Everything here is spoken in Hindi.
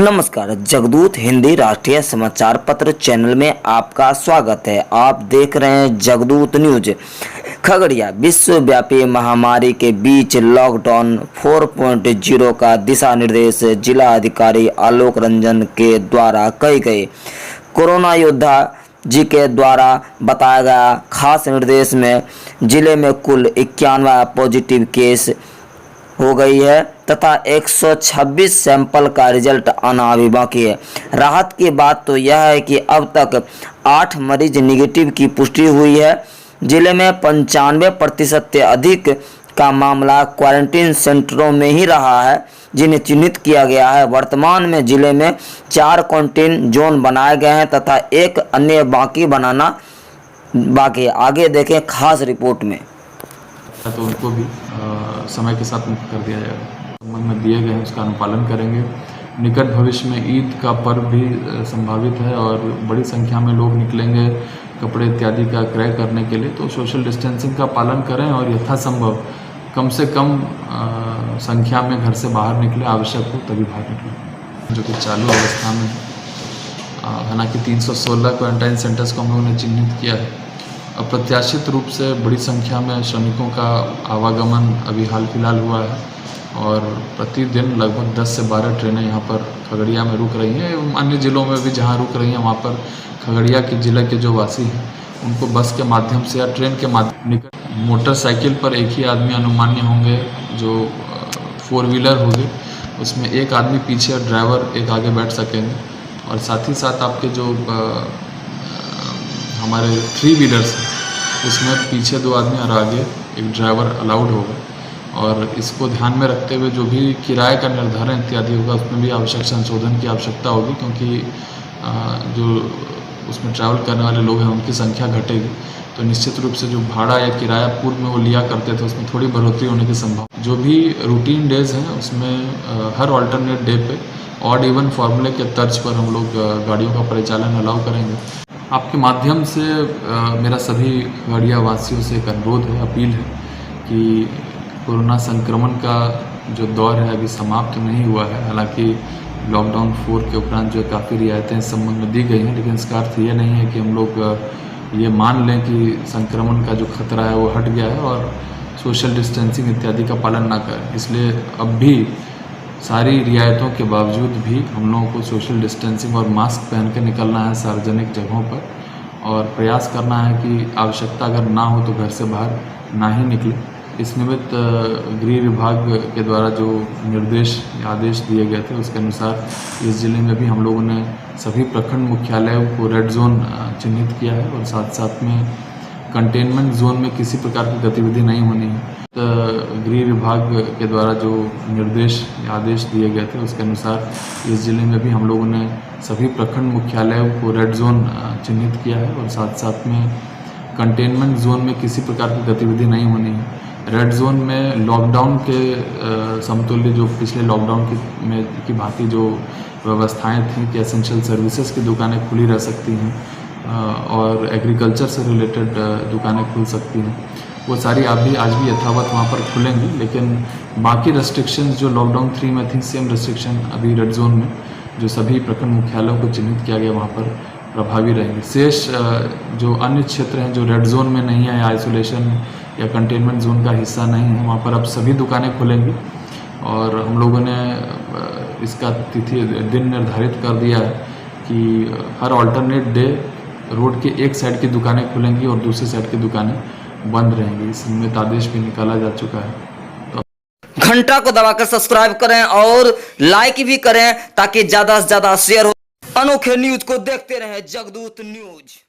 नमस्कार, जगदूत हिंदी राष्ट्रीय समाचार पत्र चैनल में आपका स्वागत है। आप देख रहे हैं जगदूत न्यूज। खगड़िया विश्वव्यापी महामारी के बीच लॉकडाउन 4.0 का दिशा निर्देश जिला अधिकारी आलोक रंजन के द्वारा कहे गए। कोरोना योद्धा जी के द्वारा बताया गया खास निर्देश में जिले में कुल 91 पॉजिटिव केस हो गई है तथा 126 सैंपल का रिजल्ट आना अभी बाकी है। राहत की बात तो यह है कि अब तक 8 मरीज निगेटिव की पुष्टि हुई है। जिले में 95% से अधिक का मामला क्वारंटीन सेंटरों में ही रहा है जिन्हें चिन्हित किया गया है। वर्तमान में जिले में 4 क्वारंटीन जोन बनाए गए हैं तथा एक अन्य बाकी बनाना बाकी है। आगे देखें खास रिपोर्ट में। तो उनको भी समय के साथ मुक्त कर दिया जाएगा। संबंध में दिए गए हैं उसका अनुपालन करेंगे। निकट भविष्य में ईद का पर्व भी संभावित है और बड़ी संख्या में लोग निकलेंगे कपड़े इत्यादि का क्रय करने के लिए, तो सोशल डिस्टेंसिंग का पालन करें और यथासंभव कम से कम संख्या में घर से बाहर निकले, आवश्यक हो तभी बाहर निकलें। जो कि चालू अवस्था में हालांकि 316 क्वारंटाइन सेंटर्स को हम लोगों ने चिन्हित किया है। अप्रत्याशित रूप से बड़ी संख्या में श्रमिकों का आवागमन अभी हाल फिलहाल हुआ है और प्रतिदिन लगभग 10 से 12 ट्रेनें यहाँ पर खगड़िया में रुक रही हैं। अन्य ज़िलों में भी जहाँ रुक रही हैं वहाँ पर खगड़िया के ज़िले के जो वासी हैं उनको बस के माध्यम से या ट्रेन के माध्यम निकट मोटरसाइकिल पर एक ही आदमी अनुमान्य होंगे जो 4 व्हीलर होगी, उसमें एक आदमी पीछे और ड्राइवर एक आगे बैठ सकेंगे और साथ ही साथ आपके जो हमारे 3 व्हीलर्स उसमें पीछे 2 आदमी और आगे एक ड्राइवर अलाउड होगा। और इसको ध्यान में रखते हुए जो भी किराए का निर्धारण इत्यादि होगा उसमें भी आवश्यक संशोधन की आवश्यकता होगी, क्योंकि जो उसमें ट्रैवल करने वाले लोग हैं उनकी संख्या घटेगी तो निश्चित रूप से जो भाड़ा या किराया पूर्व में वो लिया करते थे उसमें थोड़ी बढ़ोतरी होने की संभावना। जो भी रूटीन डेज़ हैं उसमें हर ऑल्टरनेट डे पे ऑड इवन फार्मूले के तर्ज पर हम लोग गाड़ियों का परिचालन अलाउ करेंगे। आपके माध्यम से मेरा सभी खगड़िया वासियों से एक अनुरोध है, अपील है कि कोरोना संक्रमण का जो दौर है अभी समाप्त नहीं हुआ है। हालांकि लॉकडाउन 4 के उपरांत जो काफ़ी रियायतें इस संबंध में दी गई हैं, लेकिन इसका अर्थ ये नहीं है कि हम लोग ये मान लें कि संक्रमण का जो खतरा है वो हट गया है और सोशल डिस्टेंसिंग इत्यादि का पालन ना करें। इसलिए अब भी सारी रियायतों के बावजूद भी हम लोगों को सोशल डिस्टेंसिंग और मास्क पहन के निकलना है सार्वजनिक जगहों पर और प्रयास करना है कि आवश्यकता अगर ना हो तो घर से बाहर ना ही निकले। इस निमित्त गृह विभाग के द्वारा जो निर्देश आदेश दिए गए थे उसके अनुसार इस ज़िले में भी हम लोगों ने सभी प्रखंड मुख्यालयों को रेड जोन चिन्हित किया है और साथ साथ में कंटेनमेंट जोन में किसी प्रकार की गतिविधि नहीं होनी है। गृह विभाग के द्वारा जो निर्देश आदेश दिए गए थे उसके अनुसार इस ज़िले में भी हम लोगों ने सभी प्रखंड मुख्यालयों को रेड जोन चिन्हित किया है और साथ साथ में कंटेनमेंट जोन में किसी प्रकार की गतिविधि नहीं होनी है। रेड जोन में लॉकडाउन के समतुल्य जो पिछले लॉकडाउन की भांति जो व्यवस्थाएं थी कि एसेंशियल सर्विसेज की दुकानें खुली रह सकती हैं और एग्रीकल्चर से रिलेटेड दुकानें खुल सकती हैं, वो सारी आज भी यथावत वहाँ पर खुलेंगी। लेकिन बाकी रेस्ट्रिक्शंस जो लॉकडाउन 3 में थी सेम रेस्ट्रिक्शन अभी रेड जोन में जो सभी प्रखंड मुख्यालयों को चिन्हित किया गया वहाँ पर प्रभावी रहेंगे। शेष जो अन्य क्षेत्र हैं जो रेड जोन में नहीं है, आइसोलेशन या कंटेनमेंट जोन का हिस्सा नहीं है, वहाँ पर अब सभी दुकानें खुलेंगी और हम लोगों ने इसका दिन निर्धारित कर दिया है कि हर ऑल्टरनेट डे रोड के एक साइड की दुकानें खुलेंगी और दूसरी साइड की दुकानें बंद रहेंगी। इस निमित्त आदेश भी निकाला जा चुका है। घंटा को दबाकर सब्सक्राइब करें और लाइक भी करें ताकि ज्यादा से ज्यादा शेयर हो। अनोखे न्यूज को देखते रहें जगदूत न्यूज।